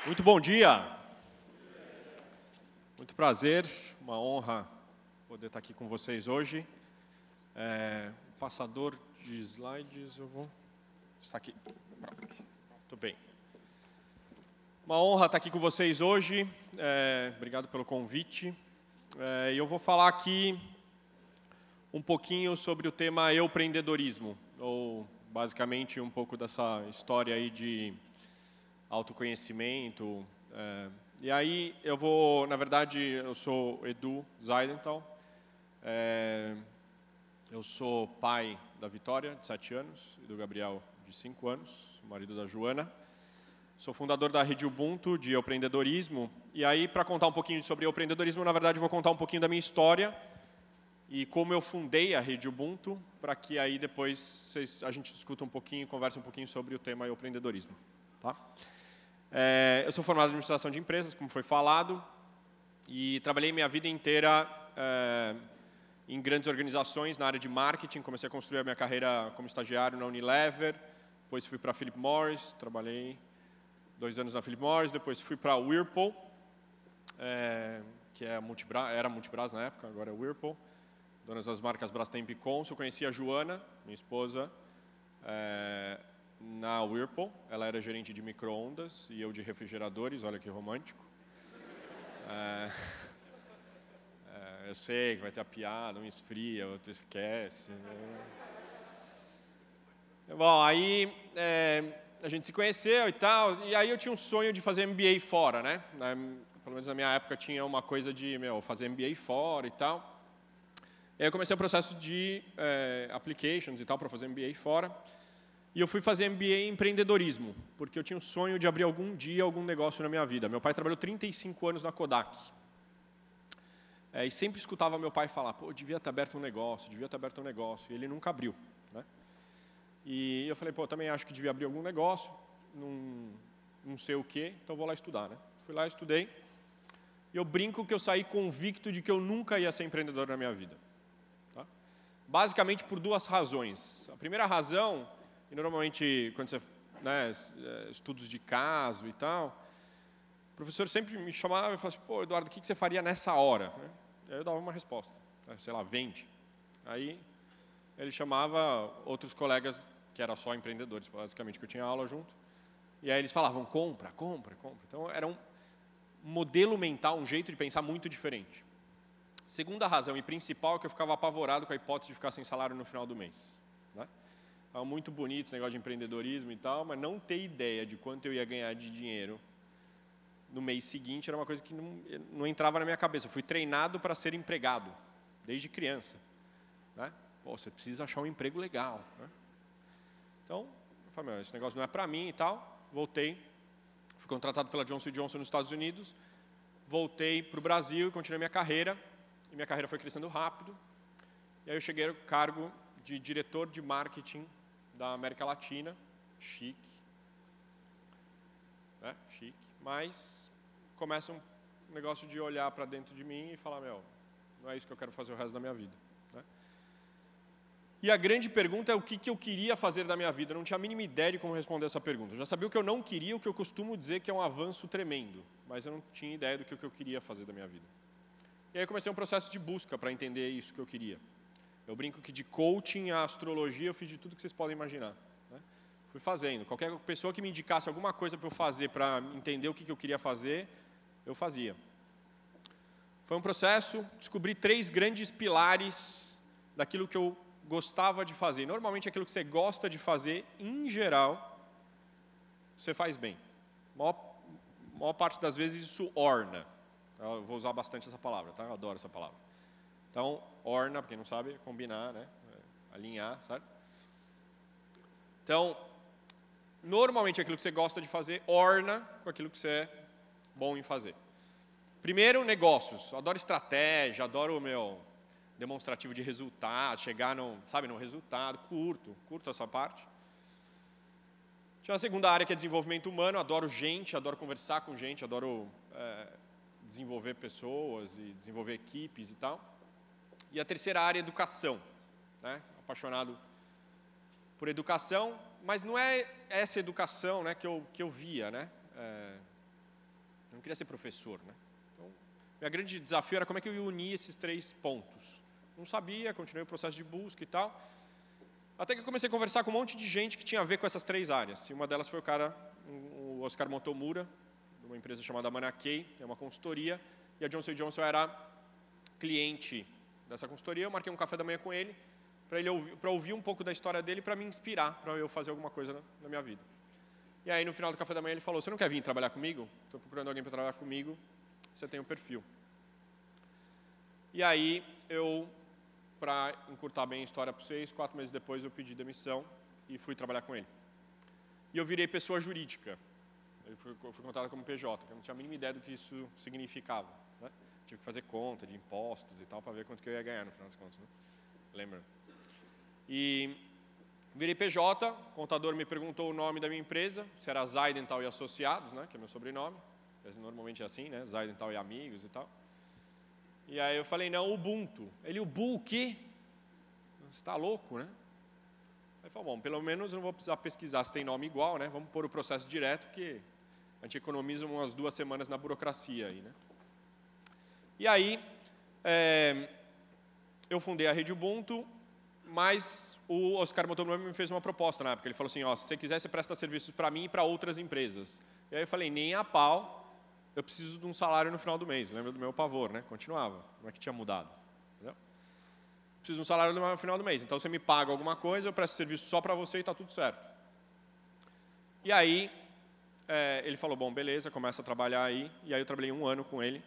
Muito bom dia. Muito prazer, uma honra poder estar aqui com vocês hoje. O passador de slides, está aqui. Pronto. Muito bem. Uma honra estar aqui com vocês hoje. Obrigado pelo convite. E eu vou falar aqui um pouquinho sobre o tema empreendedorismo, ou basicamente um pouco dessa história aí de autoconhecimento. E aí eu vou, na verdade, eu sou Edu Zeidenthal. Eu sou pai da Vitória, de 7 anos, e do Gabriel, de 5 anos, sou marido da Joana. Sou fundador da Rede Ubuntu, de empreendedorismo. E aí, para contar um pouquinho sobre empreendedorismo, na verdade, eu vou contar um pouquinho da minha história e como eu fundei a Rede Ubuntu, para que aí depois a gente discuta um pouquinho, converse um pouquinho sobre o tema empreendedorismo. Tá? Eu sou formado em administração de empresas, como foi falado, e trabalhei minha vida inteira em grandes organizações na área de marketing. Comecei a construir a minha carreira como estagiário na Unilever, depois fui para a Philip Morris, trabalhei 2 anos na Philip Morris, depois fui para a Whirlpool, que era Multibras na época, agora é Whirlpool, donas das marcas Brastemp e Consul. Conheci a Joana, minha esposa, na Whirlpool. Ela era gerente de micro-ondas e eu de refrigeradores, olha que romântico. Eu sei que vai ter a piada, um esfria, outro esquece. Bom, aí a gente se conheceu e tal, e aí eu tinha um sonho de fazer MBA fora, né? Pelo menos na minha época tinha uma coisa de fazer MBA fora e tal. E aí eu comecei o processo de applications e tal para fazer MBA fora. E eu fui fazer MBA em empreendedorismo, porque eu tinha um sonho de abrir algum dia algum negócio na minha vida. Meu pai trabalhou 35 anos na Kodak. E sempre escutava meu pai falar, pô, devia ter aberto um negócio, devia ter aberto um negócio. E ele nunca abriu, né? E eu falei, pô, também acho que devia abrir algum negócio, não sei o quê, então vou lá estudar, né? Fui lá, estudei, e eu brinco que eu saí convicto de que eu nunca ia ser empreendedor na minha vida. Tá? Basicamente por 2 razões. A primeira razão, e normalmente quando você, estudos de caso e tal, o professor sempre me chamava e falava assim, pô, Eduardo, o que você faria nessa hora? E aí eu dava uma resposta, sei lá, vende. Aí ele chamava outros colegas que eram só empreendedores, basicamente, que eu tinha aula junto, e aí eles falavam, compra, compra, compra. Então era um modelo mental, um jeito de pensar muito diferente. Segunda razão e principal é que eu ficava apavorado com a hipótese de ficar sem salário no final do mês. Né? Então, muito bonito esse negócio de empreendedorismo e tal, mas não ter ideia de quanto eu ia ganhar de dinheiro no mês seguinte era uma coisa que não entrava na minha cabeça. Eu fui treinado para ser empregado, desde criança. Né? Pô, você precisa achar um emprego legal. Né? Então, eu falei, esse negócio não é para mim e tal. Voltei, fui contratado pela Johnson & Johnson nos Estados Unidos, voltei para o Brasil e continuei minha carreira. E minha carreira foi crescendo rápido. E aí eu cheguei ao cargo de diretor de marketing da América Latina. Chique. Né? Chique. Mas começa um negócio de olhar para dentro de mim e falar, não é isso que eu quero fazer o resto da minha vida. Né? E a grande pergunta é o que eu queria fazer da minha vida. Eu não tinha a mínima ideia de como responder essa pergunta. Eu já sabia o que eu não queria, o que eu costumo dizer que é um avanço tremendo. Mas eu não tinha ideia do que eu queria fazer da minha vida. E aí eu comecei um processo de busca para entender isso que eu queria. Eu brinco que de coaching a astrologia eu fiz de tudo que vocês podem imaginar. Né? Fui fazendo. Qualquer pessoa que me indicasse alguma coisa para eu fazer, para entender o que eu queria fazer, eu fazia. Foi um processo, descobri 3 grandes pilares daquilo que eu gostava de fazer. Normalmente aquilo que você gosta de fazer, em geral, você faz bem. A maior parte das vezes isso orna. Eu vou usar bastante essa palavra, tá? Eu adoro essa palavra. Então, orna, para quem não sabe, combinar, né? Alinhar, certo? Então, normalmente aquilo que você gosta de fazer orna com aquilo que você é bom em fazer. Primeiro, negócios. Eu adoro estratégia, adoro demonstrativo de resultado, chegar no resultado, curto essa parte. Tinha a segunda área que é desenvolvimento humano, adoro gente, adoro conversar com gente, adoro desenvolver pessoas e desenvolver equipes e tal. E a terceira área é educação, né? Apaixonado por educação, mas não é essa educação, né, que eu via, né? Eu não queria ser professor, né? Então, meu grande desafio era como é que eu ia unir esses 3 pontos. Não sabia, continuei o processo de busca e tal. Até que eu comecei a conversar com um monte de gente que tinha a ver com essas 3 áreas. E uma delas foi o Oscar Motomura, de uma empresa chamada Manakei, é uma consultoria, e a Johnson & Johnson era cliente dessa consultoria. Eu marquei um café da manhã com ele, para ouvir um pouco da história dele, para me inspirar, para eu fazer alguma coisa na minha vida. E aí, no final do café da manhã, ele falou, você não quer vir trabalhar comigo? Estou procurando alguém para trabalhar comigo, você tem um perfil. E aí, para encurtar bem a história para vocês, 4 meses depois eu pedi demissão e fui trabalhar com ele. E eu virei pessoa jurídica. Eu fui contratado como PJ, que eu não tinha a mínima ideia do que isso significava, né? Tive que fazer conta de impostos e tal, para ver quanto que eu ia ganhar no final das contas, né? Lembra? E virei PJ, o contador me perguntou o nome da minha empresa, se era Zaidental e Associados, né, que é meu sobrenome. Normalmente é assim, né, Zaidental e Amigos e tal. E aí eu falei, não, Ubuntu. Ele, Ubuntu o quê? Você está louco, né? Aí falou, bom, pelo menos eu não vou precisar pesquisar se tem nome igual, né? Vamos pôr o processo direto, que a gente economiza umas 2 semanas na burocracia aí, né? E aí, eu fundei a rede Ubuntu, mas o Oscar Motomura me fez uma proposta na época. Ele falou assim, ó, se você quiser, você presta serviços para mim e para outras empresas. E aí eu falei, nem a pau. Eu preciso de um salário no final do mês. Lembra do meu pavor, né? Continuava. Não é que tinha mudado. Entendeu? Preciso de um salário no final do mês. Então, você me paga alguma coisa, eu presto serviço só para você e está tudo certo. E aí, ele falou, bom, beleza, começa a trabalhar aí. E aí, eu trabalhei 1 ano com ele.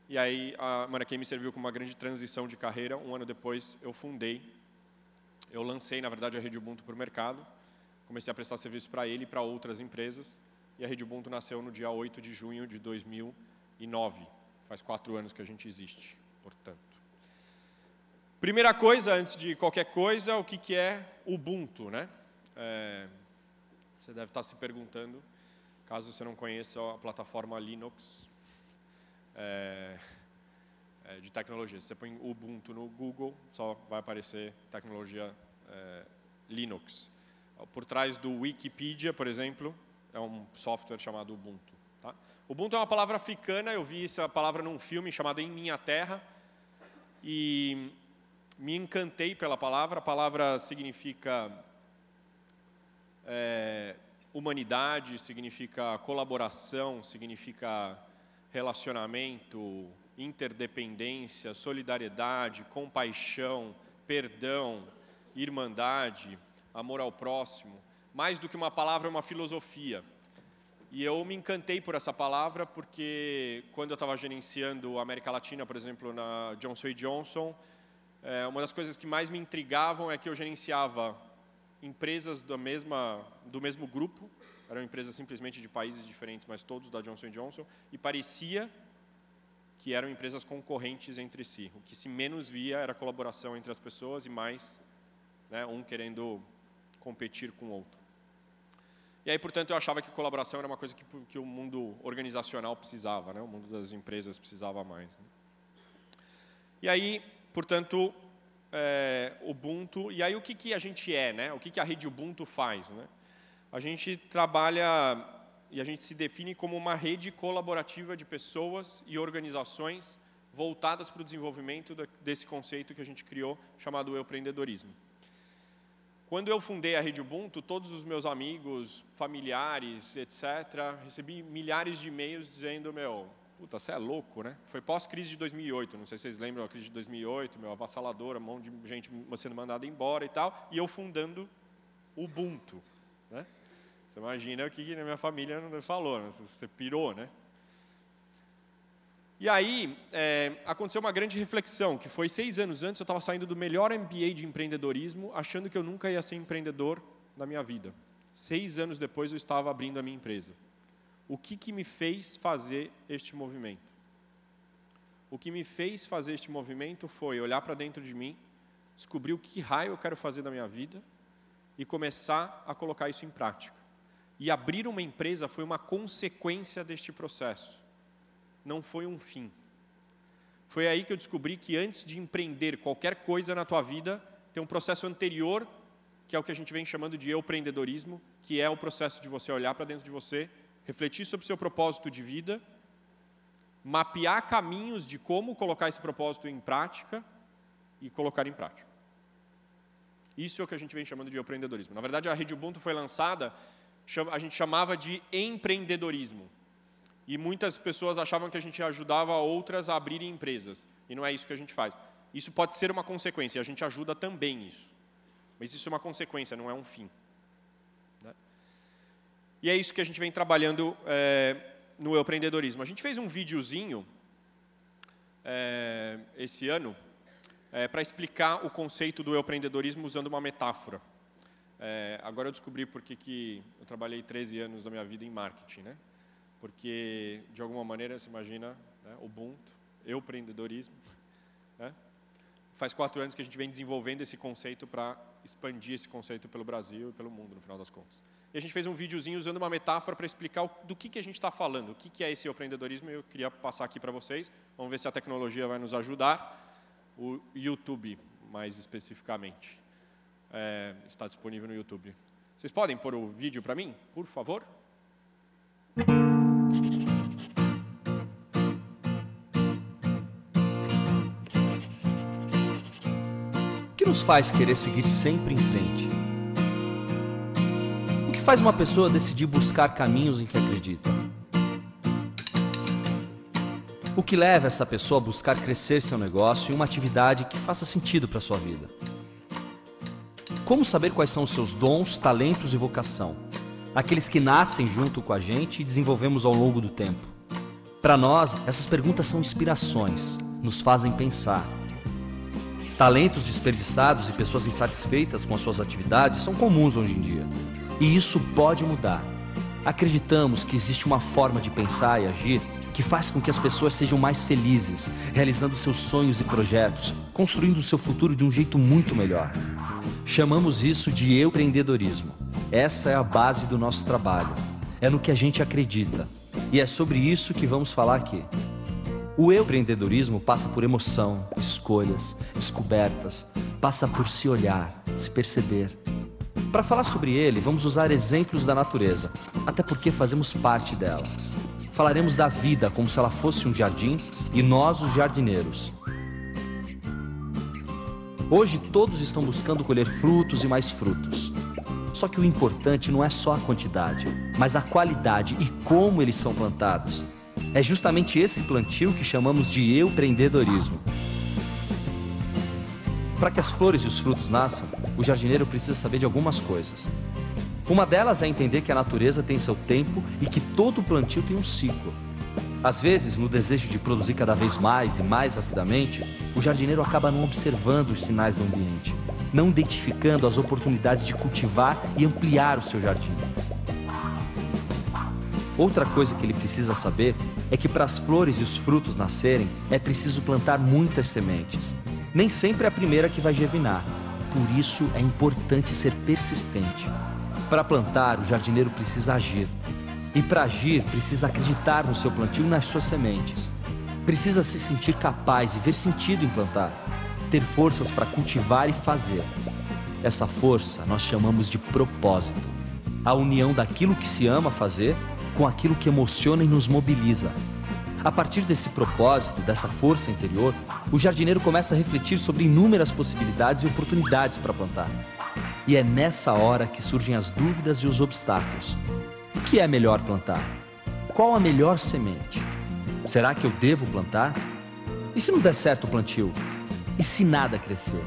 E aí, a Manakei me serviu como uma grande transição de carreira. 1 ano depois, eu lancei, na verdade, a rede Ubuntu para o mercado. Comecei a prestar serviço para ele e para outras empresas. E a rede Ubuntu nasceu no dia 8 de junho de 2009. Faz 4 anos que a gente existe, portanto. Primeira coisa, antes de qualquer coisa, o que é Ubuntu, né? Você deve estar se perguntando, caso você não conheça a plataforma Linux de tecnologia. Se você põe Ubuntu no Google, só vai aparecer tecnologia Linux. Por trás do Wikipedia, por exemplo, é um software chamado Ubuntu. Tá? Ubuntu é uma palavra africana, eu vi essa palavra num filme chamado Em Minha Terra, e me encantei pela palavra. A palavra significa humanidade, significa colaboração, significa relacionamento, interdependência, solidariedade, compaixão, perdão, irmandade, amor ao próximo. Mais do que uma palavra, é uma filosofia. E eu me encantei por essa palavra porque quando eu estava gerenciando a América Latina, por exemplo, na Johnson & Johnson, uma das coisas que mais me intrigavam é que eu gerenciava empresas do mesmo grupo, eram empresas simplesmente de países diferentes, mas todos da Johnson & Johnson, e parecia que eram empresas concorrentes entre si. O que se menos via era a colaboração entre as pessoas e mais, né, um querendo competir com o outro. E aí, portanto, eu achava que colaboração era uma coisa que o mundo organizacional precisava, né? O mundo das empresas precisava mais. Né? E aí, portanto, Ubuntu. E aí, o que a gente é, né? O que a rede Ubuntu faz, né? A gente trabalha e a gente se define como uma rede colaborativa de pessoas e organizações voltadas para o desenvolvimento desse conceito que a gente criou, chamado empreendedorismo. Quando eu fundei a rede Ubuntu, todos os meus amigos, familiares, etc., recebi milhares de e-mails dizendo, puta, você é louco, né? Foi pós-crise de 2008, não sei se vocês lembram, a crise de 2008, avassaladora, um monte de gente sendo mandada embora e tal, e eu fundando Ubuntu, né? Você imagina o que na minha família não falou, né? Você pirou, né? E aí, aconteceu uma grande reflexão, que foi 6 anos antes, eu estava saindo do melhor MBA de empreendedorismo, achando que eu nunca ia ser empreendedor na minha vida. 6 anos depois, eu estava abrindo a minha empresa. O que me fez fazer este movimento? O que me fez fazer este movimento foi olhar para dentro de mim, descobrir o que raio eu quero fazer da minha vida e começar a colocar isso em prática. E abrir uma empresa foi uma consequência deste processo. Não foi um fim. Foi aí que eu descobri que antes de empreender qualquer coisa na tua vida, tem um processo anterior, que é o que a gente vem chamando de empreendedorismo, que é o processo de você olhar para dentro de você, refletir sobre o seu propósito de vida mapear caminhos de como colocar esse propósito em prática e colocar em prática. Isso é o que a gente vem chamando de empreendedorismo. Na verdade, a Rede Ubuntu foi lançada, a gente chamava de empreendedorismo. E muitas pessoas achavam que a gente ajudava outras a abrirem empresas. E não é isso que a gente faz. Isso pode ser uma consequência, e a gente ajuda também nisso. Mas isso é uma consequência, não é um fim. Né? E é isso que a gente vem trabalhando no empreendedorismo. A gente fez um videozinho esse ano para explicar o conceito do empreendedorismo usando uma metáfora. Agora eu descobri por que eu trabalhei 13 anos da minha vida em marketing, né? Porque, de alguma maneira, você imagina, né, Ubuntu, empreendedorismo, né? Faz 4 anos que a gente vem desenvolvendo esse conceito para expandir esse conceito pelo Brasil e pelo mundo, no final das contas. E a gente fez um videozinho usando uma metáfora para explicar do que a gente está falando, o que é esse empreendedorismo, e eu queria passar aqui para vocês. Vamos ver se a tecnologia vai nos ajudar. O YouTube, mais especificamente, está disponível no YouTube. Vocês podem pôr o vídeo para mim, por favor? O que nos faz querer seguir sempre em frente? O que faz uma pessoa decidir buscar caminhos em que acredita? O que leva essa pessoa a buscar crescer seu negócio em uma atividade que faça sentido para a sua vida? Como saber quais são os seus dons, talentos e vocação? Aqueles que nascem junto com a gente e desenvolvemos ao longo do tempo. Para nós, essas perguntas são inspirações, nos fazem pensar. Talentos desperdiçados e pessoas insatisfeitas com as suas atividades são comuns hoje em dia. E isso pode mudar. Acreditamos que existe uma forma de pensar e agir que faz com que as pessoas sejam mais felizes, realizando seus sonhos e projetos, construindo o seu futuro de um jeito muito melhor. Chamamos isso de empreendedorismo. Essa é a base do nosso trabalho. É no que a gente acredita. E é sobre isso que vamos falar aqui. O empreendedorismo passa por emoção, escolhas, descobertas, passa por se olhar, se perceber. Para falar sobre ele, vamos usar exemplos da natureza, até porque fazemos parte dela. Falaremos da vida como se ela fosse um jardim e nós os jardineiros. Hoje todos estão buscando colher frutos e mais frutos. Só que o importante não é só a quantidade, mas a qualidade e como eles são plantados. É justamente esse plantio que chamamos de empreendedorismo. Para que as flores e os frutos nasçam, o jardineiro precisa saber de algumas coisas. Uma delas é entender que a natureza tem seu tempo e que todo plantio tem um ciclo. Às vezes, no desejo de produzir cada vez mais e mais rapidamente, o jardineiro acaba não observando os sinais do ambiente, não identificando as oportunidades de cultivar e ampliar o seu jardim. Outra coisa que ele precisa saber é que para as flores e os frutos nascerem, é preciso plantar muitas sementes. Nem sempre é a primeira que vai germinar. Por isso, é importante ser persistente. Para plantar, o jardineiro precisa agir. E para agir, precisa acreditar no seu plantio e nas suas sementes. Precisa se sentir capaz e ver sentido em plantar. Ter forças para cultivar e fazer. Essa força nós chamamos de propósito. A união daquilo que se ama fazer com aquilo que emociona e nos mobiliza. A partir desse propósito, dessa força interior, o jardineiro começa a refletir sobre inúmeras possibilidades e oportunidades para plantar. E é nessa hora que surgem as dúvidas e os obstáculos. O que é melhor plantar? Qual a melhor semente? Será que eu devo plantar? E se não der certo o plantio? E se nada crescer?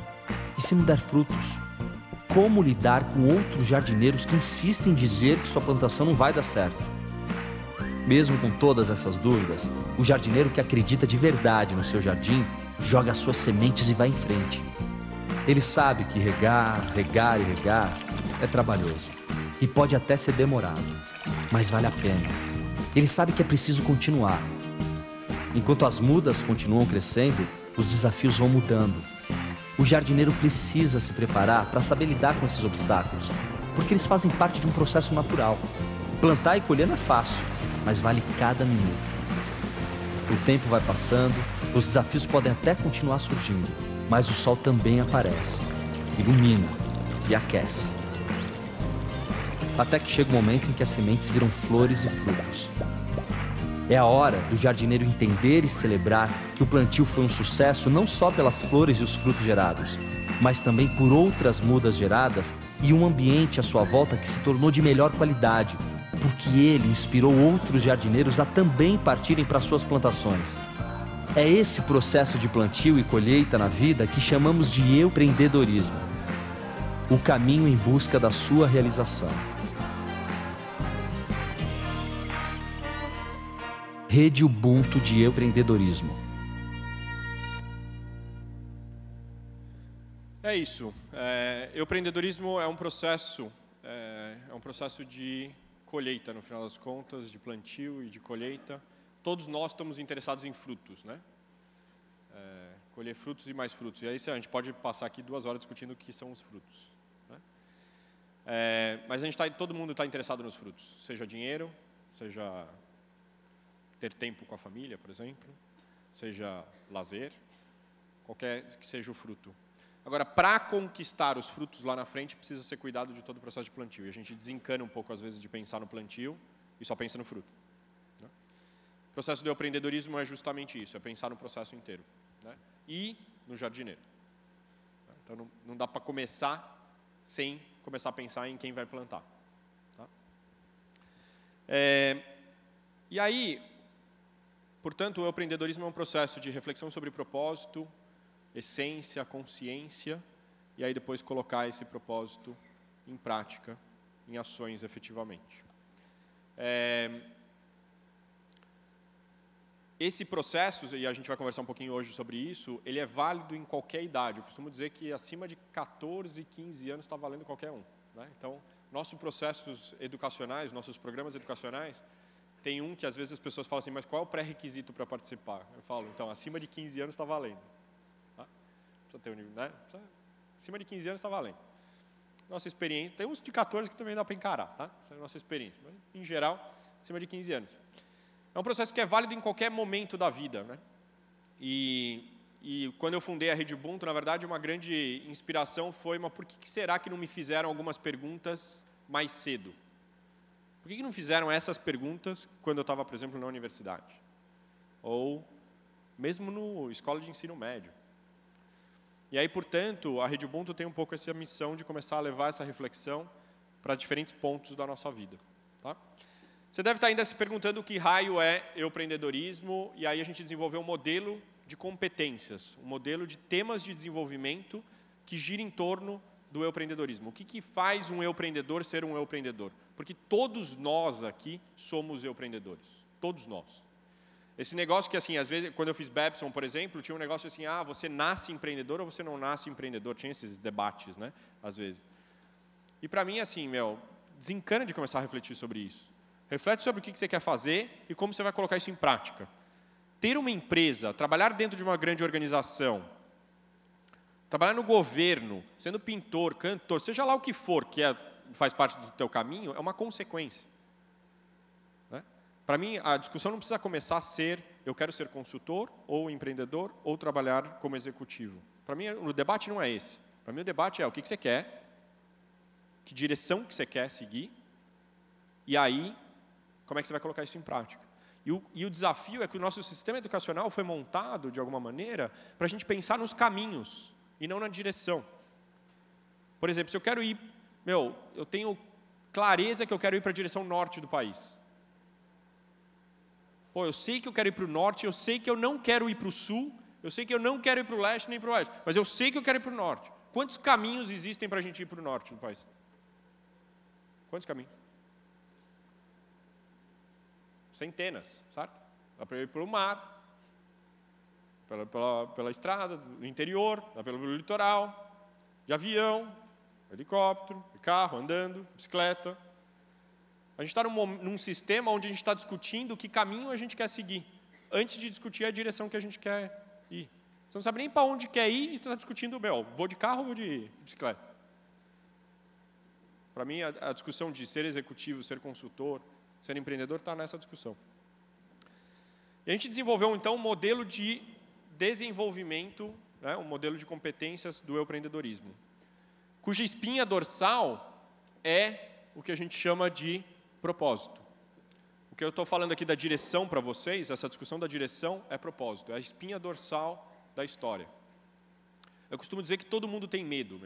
E se não der frutos? Como lidar com outros jardineiros que insistem em dizer que sua plantação não vai dar certo? Mesmo com todas essas dúvidas, o jardineiro que acredita de verdade no seu jardim, joga as suas sementes e vai em frente. Ele sabe que regar é trabalhoso e pode até ser demorado, mas vale a pena. Ele sabe que é preciso continuar. Enquanto as mudas continuam crescendo, os desafios vão mudando. O jardineiro precisa se preparar para saber lidar com esses obstáculos, porque eles fazem parte de um processo natural. Plantar e colher não é fácil, mas vale cada minuto. O tempo vai passando, os desafios podem até continuar surgindo, mas o sol também aparece, ilumina e aquece. Até que chega o momento em que as sementes viram flores e frutos. É a hora do jardineiro entender e celebrar que o plantio foi um sucesso não só pelas flores e os frutos gerados, mas também por outras mudas geradas e um ambiente à sua volta que se tornou de melhor qualidade, porque ele inspirou outros jardineiros a também partirem para suas plantações. É esse processo de plantio e colheita na vida que chamamos de empreendedorismo, o caminho em busca da sua realização. Rede Ubuntu de empreendedorismo. É isso. Empreendedorismo é um processo de colheita, no final das contas, de plantio e de colheita. Todos nós estamos interessados em frutos, né? Colher frutos e mais frutos. E aí a gente pode passar aqui 2 horas discutindo o que são os frutos, né? Mas todo mundo está interessado nos frutos, seja dinheiro, seja ter tempo com a família, por exemplo, seja lazer, qualquer que seja o fruto. Agora, para conquistar os frutos lá na frente, precisa ser cuidado de todo o processo de plantio. E a gente desencana um pouco, às vezes, de pensar no plantio e só pensa no fruto, né? O processo do empreendedorismo é justamente isso, é pensar no processo inteiro, né? E no jardineiro. Então, não dá para começar sem começar a pensar em quem vai plantar, tá? E aí, portanto, o empreendedorismo é um processo de reflexão sobre propósito, essência, consciência, e aí depois colocar esse propósito em prática, em ações efetivamente. Esse processo, e a gente vai conversar um pouquinho hoje sobre isso, ele é válido em qualquer idade. Eu costumo dizer que acima de 14, 15 anos está valendo qualquer um, né? Então, nossos processos educacionais, nossos programas educacionais, tem um que às vezes as pessoas falam assim, mas qual é o pré-requisito para participar? Eu falo, então, acima de 15 anos está valendo. Tá? Precisa ter um nível, né? Acima de 15 anos está valendo. Nossa experiência, tem uns de 14 que também dá para encarar, tá? Essa é a nossa experiência. Mas, em geral, acima de 15 anos. É um processo que é válido em qualquer momento da vida, né? E quando eu fundei a Rede Ubuntu, na verdade, uma grande inspiração foi, mas por que será que não me fizeram algumas perguntas mais cedo? Por que não fizeram essas perguntas quando eu estava, por exemplo, na universidade? Ou mesmo na escola de ensino médio? E aí, portanto, a Rede Ubuntu tem um pouco essa missão de começar a levar essa reflexão para diferentes pontos da nossa vida, tá? Você deve estar ainda se perguntando o que raio é empreendedorismo, e aí a gente desenvolveu um modelo de competências, um modelo de temas de desenvolvimento que gira em torno do empreendedorismo. O que faz um empreendedor ser um empreendedor? Porque todos nós aqui somos empreendedores, todos nós. Esse negócio que, assim, às vezes, quando eu fiz Babson, por exemplo, tinha um negócio assim, você nasce empreendedor ou você não nasce empreendedor? Tinha esses debates, né, às vezes. E para mim, assim, desencana de começar a refletir sobre isso. Reflete sobre o que você quer fazer e como você vai colocar isso em prática. Ter uma empresa, trabalhar dentro de uma grande organização, trabalhar no governo, sendo pintor, cantor, seja lá o que for que faz parte do teu caminho, é uma consequência, né? Para mim, a discussão não precisa começar a ser eu quero ser consultor, ou empreendedor, ou trabalhar como executivo. Para mim, o debate não é esse. Para mim, o debate é o que você quer, que direção que você quer seguir, e aí, como é que você vai colocar isso em prática. E o desafio é que o nosso sistema educacional foi montado, de alguma maneira, para a gente pensar nos caminhos, e não na direção. Por exemplo, se eu quero ir, eu tenho clareza que eu quero ir para a direção norte do país. Eu sei que eu quero ir para o norte, eu sei que eu não quero ir para o sul, eu sei que eu não quero ir para o leste nem para o oeste, mas eu sei que eu quero ir para o norte. Quantos caminhos existem para a gente ir para o norte do país? Quantos caminhos? Centenas, certo? Dá para ir pelo mar, pela estrada, no interior, dá pelo litoral, de avião, helicóptero, de carro, andando, bicicleta. A gente está num sistema onde a gente está discutindo que caminho a gente quer seguir, antes de discutir a direção que a gente quer ir. Você não sabe nem para onde quer ir e está discutindo, vou de carro ou vou de bicicleta? Para mim, a discussão de ser executivo, ser consultor, ser empreendedor está nessa discussão. E a gente desenvolveu, então, um modelo de desenvolvimento, né, um modelo de competências do empreendedorismo, cuja espinha dorsal é o que a gente chama de propósito. O que eu estou falando aqui da direção para vocês, essa discussão da direção é propósito, é a espinha dorsal da história. Eu costumo dizer que todo mundo tem medo,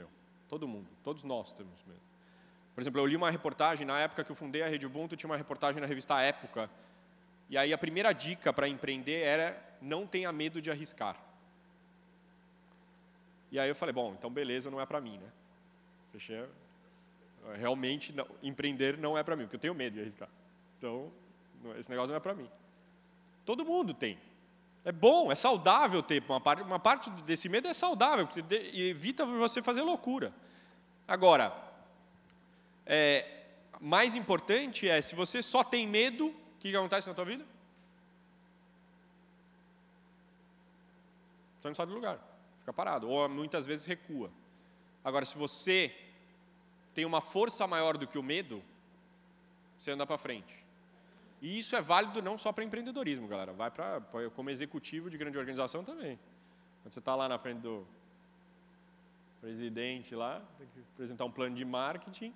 todo mundo, todos nós temos medo. Por exemplo, eu li uma reportagem, na época que eu fundei a Rede Ubuntu, tinha uma reportagem na revista Época, e aí a primeira dica para empreender era: não tenha medo de arriscar. E aí eu falei, bom, então beleza, não é para mim, né? Fechei. Realmente, não, empreender não é para mim, porque eu tenho medo de arriscar. Então, esse negócio não é para mim. Todo mundo tem. É bom, é saudável ter. Uma parte desse medo é saudável, porque evita você fazer loucura. Agora, mais importante é, se você só tem medo, o que acontece na tua vida? Você não sai do lugar, fica parado, ou muitas vezes recua. Agora, se você tem uma força maior do que o medo, você anda para frente. E isso é válido não só para empreendedorismo, galera. Vai como executivo de grande organização também. Quando você está lá na frente do presidente, lá, tem que apresentar um plano de marketing,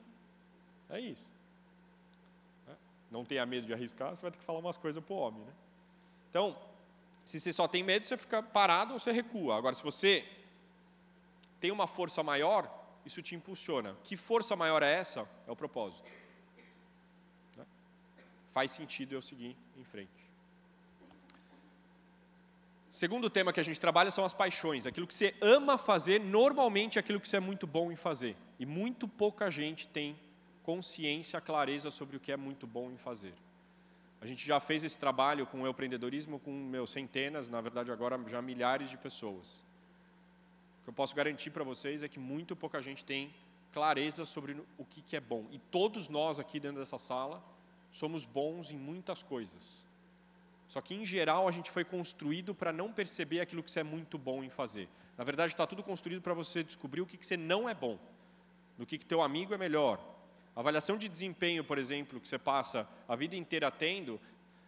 é isso. Não tenha medo de arriscar, você vai ter que falar umas coisas para o homem, né? Então, se você só tem medo, você fica parado ou você recua. Agora, se você tem uma força maior, isso te impulsiona. Que força maior é essa? É o propósito. Faz sentido eu seguir em frente. Segundo tema que a gente trabalha são as paixões. Aquilo que você ama fazer, normalmente é aquilo que você é muito bom em fazer. E muito pouca gente tem consciência, clareza sobre o que é muito bom em fazer. A gente já fez esse trabalho com o empreendedorismo com centenas, na verdade agora já milhares de pessoas. O que eu posso garantir para vocês é que muito pouca gente tem clareza sobre o que é bom. E todos nós aqui dentro dessa sala somos bons em muitas coisas. Só que, em geral, a gente foi construído para não perceber aquilo que você é muito bom em fazer. Na verdade, está tudo construído para você descobrir o que você não é bom, no que teu amigo é melhor. A avaliação de desempenho, por exemplo, que você passa a vida inteira tendo,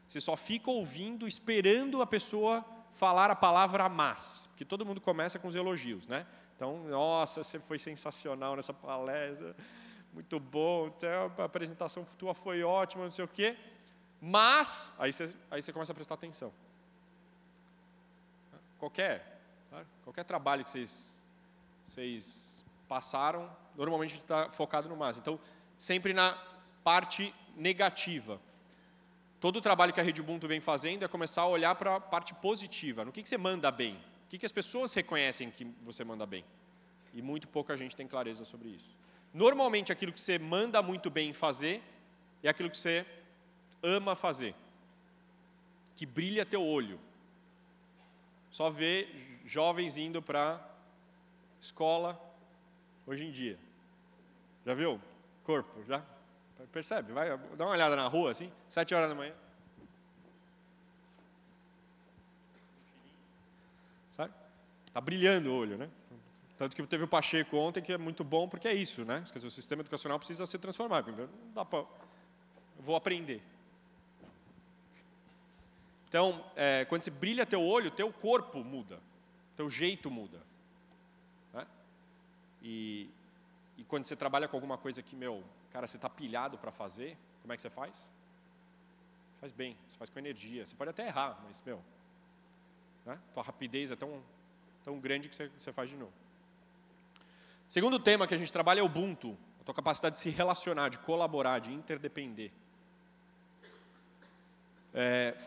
você só fica ouvindo, esperando a pessoa falar a palavra mas. Porque todo mundo começa com os elogios, né? Então, nossa, você foi sensacional nessa palestra, muito bom, a apresentação tua foi ótima, não sei o quê. Mas, aí você começa a prestar atenção. Qualquer trabalho que vocês passaram, normalmente está focado no mas. Então, sempre na parte negativa. Todo o trabalho que a Rede Ubuntu vem fazendo é começar a olhar para a parte positiva. No que você manda bem? O que as pessoas reconhecem que você manda bem? E muito pouca gente tem clareza sobre isso. Normalmente, aquilo que você manda muito bem em fazer é aquilo que você ama fazer, que brilha teu olho. Só vê jovens indo para escola hoje em dia. Já viu? Corpo, já? Percebe? Vai, dá uma olhada na rua, assim, 7 horas da manhã. Sabe? Está brilhando o olho, né? Tanto que teve o Pacheco ontem, que é muito bom, porque é isso, né? Quer dizer, o sistema educacional precisa ser transformado. Não dá para... Vou aprender. Então, quando você brilha teu olho, teu corpo muda, teu jeito muda. Né? E quando você trabalha com alguma coisa que, cara, você está pilhado para fazer, como é que você faz? Faz bem, você faz com energia. Você pode até errar, mas, né? Tua rapidez é tão grande que você faz de novo. Segundo tema que a gente trabalha é o Ubuntu, a tua capacidade de se relacionar, de colaborar, de interdepender.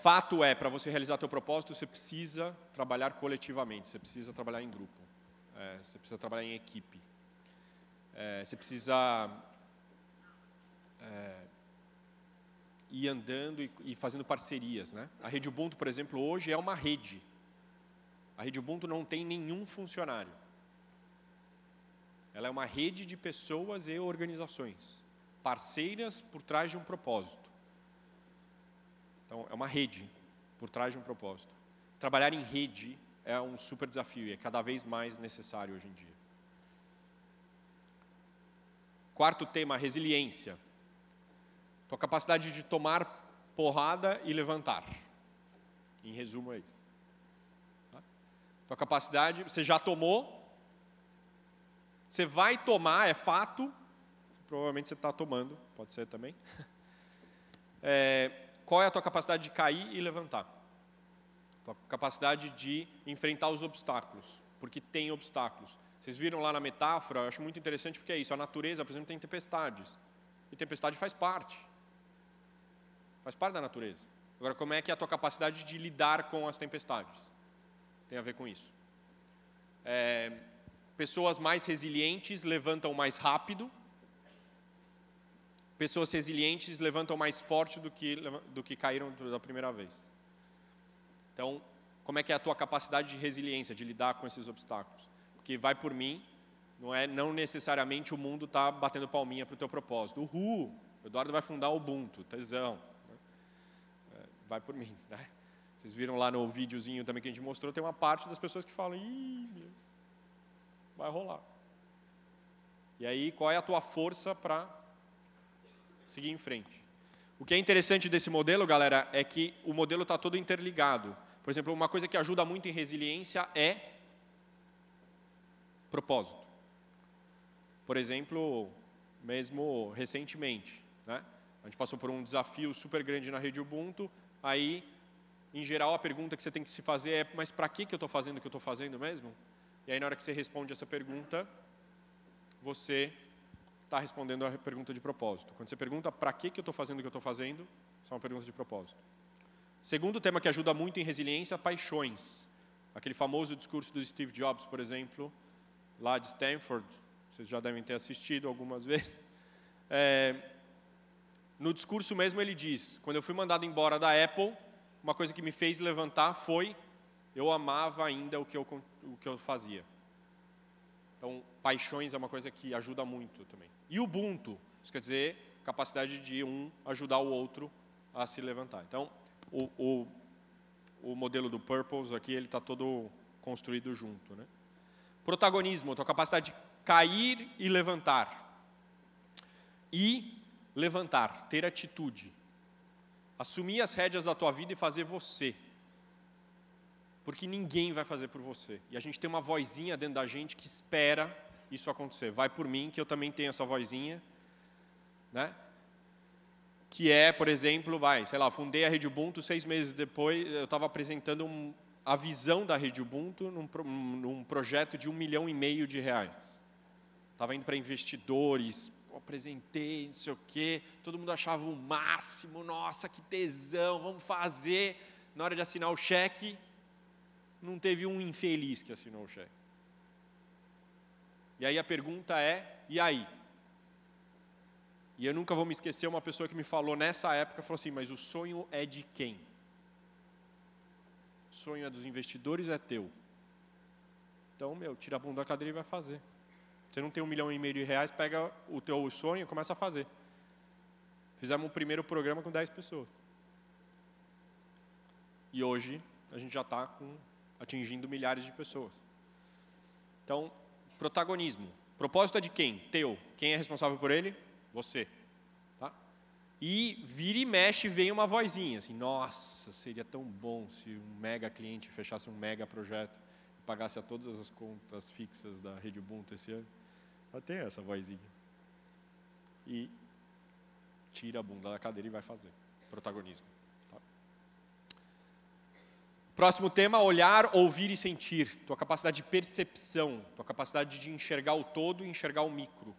Fato é, para você realizar teu propósito, você precisa trabalhar coletivamente, você precisa trabalhar em grupo, você precisa trabalhar em equipe, você precisa ir andando e fazendo parcerias, né? A Rede Ubuntu, por exemplo, hoje é uma rede. A Rede Ubuntu não tem nenhum funcionário. Ela é uma rede de pessoas e organizações, parceiras por trás de um propósito. Então, é uma rede por trás de um propósito. Trabalhar em rede é um super desafio e é cada vez mais necessário hoje em dia. Quarto tema, resiliência. Tua capacidade de tomar porrada e levantar. Em resumo, é isso. Tua capacidade, você já tomou, você vai tomar, é fato, provavelmente você está tomando, pode ser também. qual é a tua capacidade de cair e levantar? Tua capacidade de enfrentar os obstáculos, porque tem obstáculos. Vocês viram lá na metáfora, eu acho muito interessante porque é isso. A natureza, por exemplo, tem tempestades. E tempestade faz parte. Faz parte da natureza. Agora, como é que é a tua capacidade de lidar com as tempestades? Tem a ver com isso. Pessoas mais resilientes levantam mais rápido. Pessoas resilientes levantam mais forte do que caíram da primeira vez. Então, como é que é a tua capacidade de resiliência, de lidar com esses obstáculos? Porque vai por mim, não necessariamente o mundo está batendo palminha para o teu propósito. Uhul, o Eduardo vai fundar o Ubuntu, tesão. Vai por mim, né? Vocês viram lá no videozinho também que a gente mostrou, tem uma parte das pessoas que falam, ih, vai rolar. E aí, qual é a tua força para seguir em frente? O que é interessante desse modelo, galera, é que o modelo está todo interligado. Por exemplo, uma coisa que ajuda muito em resiliência é propósito. Por exemplo, mesmo recentemente, né? A gente passou por um desafio super grande na rede Ubuntu, aí, em geral, a pergunta que você tem que se fazer é, mas para que eu estou fazendo o que eu estou fazendo mesmo? E aí, na hora que você responde essa pergunta, você está respondendo a pergunta de propósito. Quando você pergunta para que eu estou fazendo o que eu estou fazendo, isso é uma pergunta de propósito. Segundo tema que ajuda muito em resiliência, paixões. Aquele famoso discurso do Steve Jobs, por exemplo, lá de Stanford, vocês já devem ter assistido algumas vezes. No discurso mesmo ele diz, quando eu fui mandado embora da Apple, uma coisa que me fez levantar foi, eu amava ainda o que eu fazia. Então, paixões é uma coisa que ajuda muito também. E Ubuntu, isso quer dizer, capacidade de um ajudar o outro a se levantar. Então, o modelo do Purpose aqui, ele está todo construído junto, né? Protagonismo, a tua capacidade de cair e levantar. E levantar, ter atitude. Assumir as rédeas da tua vida e fazer você. Porque ninguém vai fazer por você. E a gente tem uma vozinha dentro da gente que espera isso acontecer. Vai por mim, que eu também tenho essa vozinha, né? Que é, por exemplo, fundei a Rede Ubuntu, 6 meses depois, eu estava apresentando a visão da Rede Ubuntu num projeto de R$1,5 milhão. Estava indo para investidores, apresentei, não sei o quê, todo mundo achava o máximo, nossa, que tesão, vamos fazer. Na hora de assinar o cheque, não teve um infeliz que assinou o cheque. E aí a pergunta é, e aí? E eu nunca vou me esquecer uma pessoa que me falou nessa época, falou assim, mas o sonho é de quem? O sonho é dos investidores, é teu. Então, tira a bunda da cadeira e vai fazer. Você não tem R$1,5 milhão, pega o teu sonho e começa a fazer. Fizemos um primeiro programa com 10 pessoas. E hoje, a gente já está atingindo milhares de pessoas. Então, protagonismo. Propósito é de quem? Teu. Quem é responsável por ele? Você. Tá? E vira e mexe, vem uma vozinha, assim, nossa, seria tão bom se um mega cliente fechasse um mega projeto e pagasse a todas as contas fixas da Rede Ubuntu esse ano. Ela tem essa vozinha. E tira a bunda da cadeira e vai fazer. Protagonismo. Tá? Próximo tema, olhar, ouvir e sentir. Tua capacidade de percepção, tua capacidade de enxergar o todo e enxergar o micro.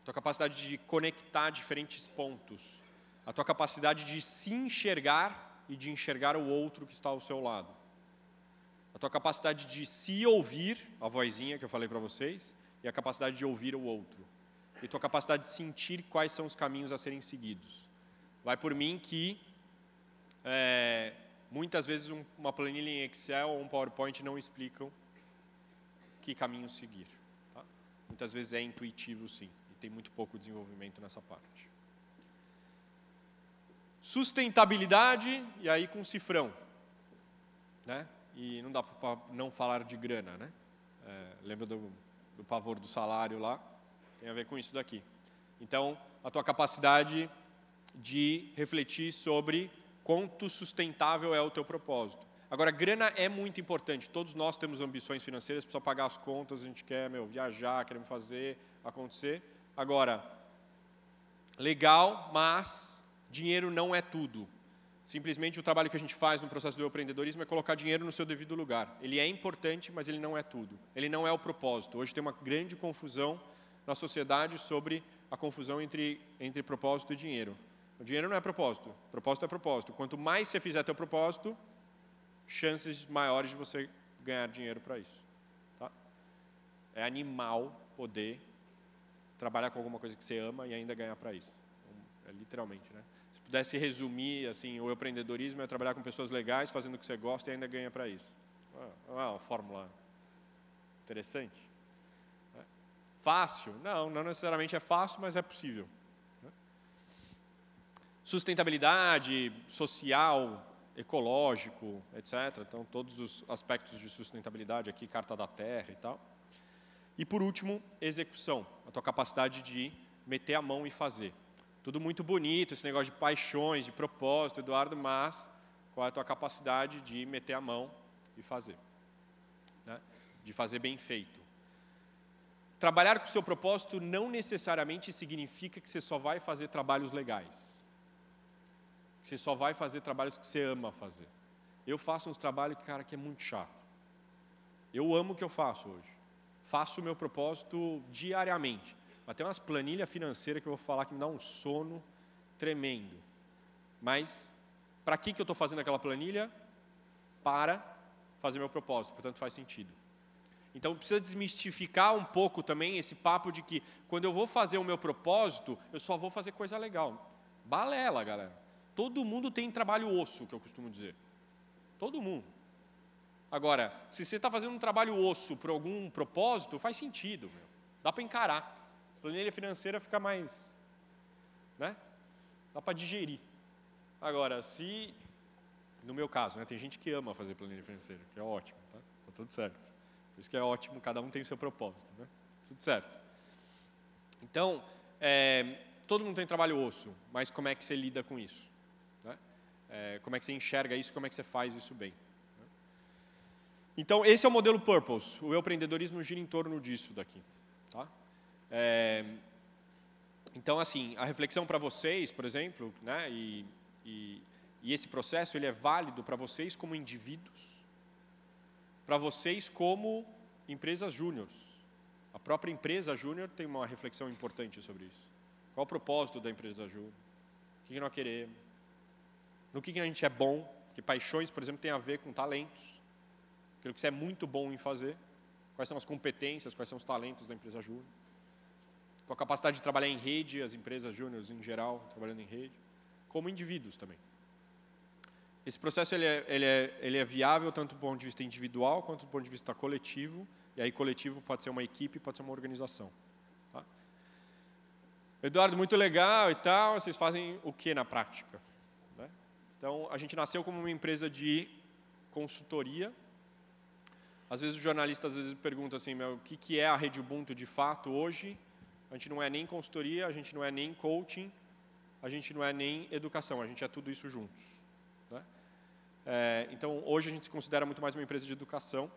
Tua capacidade de conectar diferentes pontos. A tua capacidade de se enxergar e de enxergar o outro que está ao seu lado. A tua capacidade de se ouvir, a vozinha que eu falei para vocês, e a capacidade de ouvir o outro. E tua capacidade de sentir quais são os caminhos a serem seguidos. Vai por mim que muitas vezes uma planilha em Excel ou um PowerPoint não explicam que caminho seguir. Tá? Muitas vezes é intuitivo, sim. Tem muito pouco desenvolvimento nessa parte. Sustentabilidade, e aí com cifrão. Né? E não dá para não falar de grana. Né? Lembra do pavor do salário lá? Tem a ver com isso daqui. Então, a tua capacidade de refletir sobre quanto sustentável é o teu propósito. Agora, grana é muito importante. Todos nós temos ambições financeiras, precisa pagar as contas, a gente quer viajar, queremos fazer acontecer. Agora, legal, mas dinheiro não é tudo. Simplesmente o trabalho que a gente faz no processo do empreendedorismo é colocar dinheiro no seu devido lugar. Ele é importante, mas ele não é tudo. Ele não é o propósito. Hoje tem uma grande confusão na sociedade sobre a confusão entre propósito e dinheiro. O dinheiro não é propósito. Propósito é propósito. Quanto mais você fizer teu propósito, chances maiores de você ganhar dinheiro para isso. Tá? É animal poder trabalhar com alguma coisa que você ama e ainda ganhar para isso. É literalmente, né? Se pudesse resumir, assim, o empreendedorismo é trabalhar com pessoas legais, fazendo o que você gosta e ainda ganha para isso. Uma fórmula interessante. Fácil? Não necessariamente é fácil, mas é possível. Sustentabilidade social, ecológico, etc. Então, todos os aspectos de sustentabilidade aqui, Carta da Terra e tal. E, por último, execução, a tua capacidade de meter a mão e fazer. Tudo muito bonito, esse negócio de paixões, de propósito, Eduardo, mas qual é a tua capacidade de meter a mão e fazer? Né? De fazer bem feito. Trabalhar com o seu propósito não necessariamente significa que você só vai fazer trabalhos legais. Que você só vai fazer trabalhos que você ama fazer. Eu faço uns trabalhos, cara, que é muito chato. Eu amo o que eu faço hoje. Faço o meu propósito diariamente. Mas tem umas planilhas financeiras que eu vou falar que me dá um sono tremendo. Mas, para que eu estou fazendo aquela planilha? Para fazer meu propósito, portanto faz sentido. Então, precisa desmistificar um pouco também esse papo de que, quando eu vou fazer o meu propósito, eu só vou fazer coisa legal. Balela, galera. Todo mundo tem trabalho osso, que eu costumo dizer. Todo mundo. Agora, se você está fazendo um trabalho osso por algum propósito, faz sentido, meu. Dá para encarar. A planilha financeira fica mais, né? Dá para digerir. Agora, se, no meu caso, né, tem gente que ama fazer planilha financeira, que é ótimo, tá? Tá tudo certo. Por isso que é ótimo, cada um tem o seu propósito, né? Tudo certo. Então, todo mundo tem trabalho osso, mas como é que você lida com isso? Né? Como é que você enxerga isso, como é que você faz isso bem? Né? Então, esse é o modelo Purpose. O empreendedorismo gira em torno disso daqui. Tá? Então, assim, a reflexão para vocês, por exemplo, né, e esse processo ele é válido para vocês como indivíduos, para vocês como empresas júniores. A própria empresa júnior tem uma reflexão importante sobre isso. Qual o propósito da empresa júnior? O que nós queremos? No que a gente é bom? Porque paixões, por exemplo, tem a ver com talentos. Aquilo que você é muito bom em fazer. Quais são as competências, quais são os talentos da empresa júnior? Com a capacidade de trabalhar em rede, as empresas júniores em geral, trabalhando em rede. Como indivíduos também. Esse processo ele é viável tanto do ponto de vista individual quanto do ponto de vista coletivo. E aí coletivo pode ser uma equipe, pode ser uma organização. Tá? Eduardo, muito legal e tal, vocês fazem o que na prática? Né? Então, a gente nasceu como uma empresa de consultoria. Às vezes o jornalista pergunta assim, o que é a Rede Ubuntu de fato hoje? A gente não é nem consultoria, a gente não é nem coaching, a gente não é nem educação, a gente é tudo isso juntos. Né? Então, hoje a gente se considera muito mais uma empresa de educação,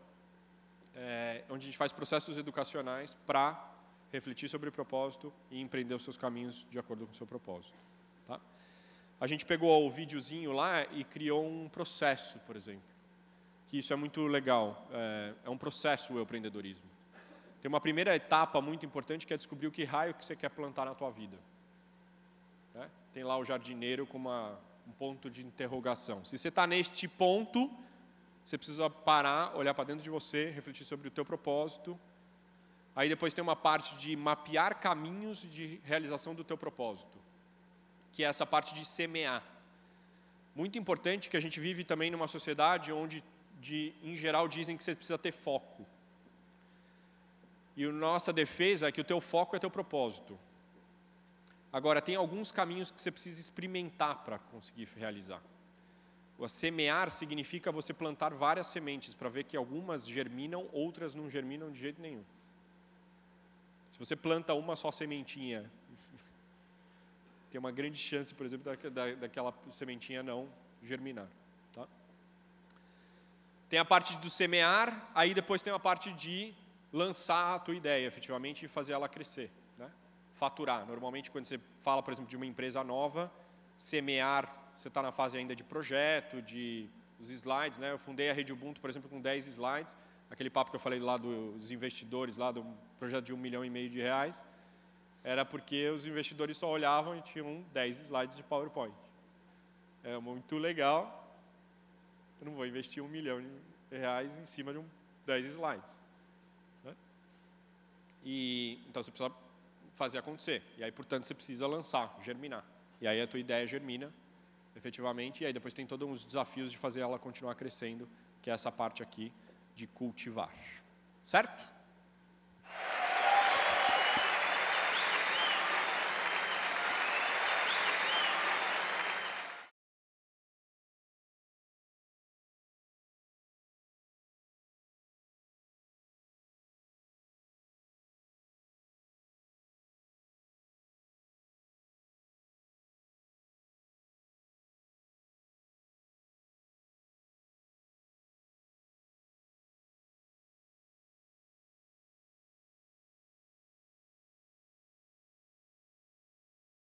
onde a gente faz processos educacionais para refletir sobre o propósito e empreender os seus caminhos de acordo com o seu propósito. Tá? A gente pegou o videozinho lá e criou um processo, por exemplo, que isso é muito legal. É um processo o empreendedorismo. Tem uma primeira etapa muito importante que é descobrir o que raio que você quer plantar na tua vida. Né? Tem lá o jardineiro com um ponto de interrogação. Se você está neste ponto, você precisa parar, olhar para dentro de você, refletir sobre o teu propósito. Aí depois tem uma parte de mapear caminhos de realização do teu propósito, que é essa parte de semear. Muito importante que a gente vive também numa sociedade onde, em geral, dizem que você precisa ter foco. E a nossa defesa é que o teu foco é teu propósito. Agora, tem alguns caminhos que você precisa experimentar para conseguir realizar. O semear significa você plantar várias sementes para ver que algumas germinam, outras não germinam de jeito nenhum. Se você planta uma só sementinha, tem uma grande chance, por exemplo, daquela sementinha não germinar. Tá? Tem a parte do semear, aí depois tem a parte de lançar a tua ideia, efetivamente, e fazer ela crescer. Né? Faturar. Normalmente, quando você fala, por exemplo, de uma empresa nova, semear você está na fase ainda de projeto, os slides, né? Eu fundei a Rede Ubuntu, por exemplo, com 10 slides. Aquele papo que eu falei lá dos investidores, lá do projeto de R$1,5 milhão, era porque os investidores só olhavam e tinham 10 slides de PowerPoint. É muito legal. Eu não vou investir R$1 milhão em cima de 10 slides. Né? Então, você precisa fazer acontecer. E aí, portanto, você precisa lançar, germinar. E aí, a tua ideia germina, efetivamente, e aí depois tem todos os desafios de fazer ela continuar crescendo, que é essa parte aqui de cultivar. Certo?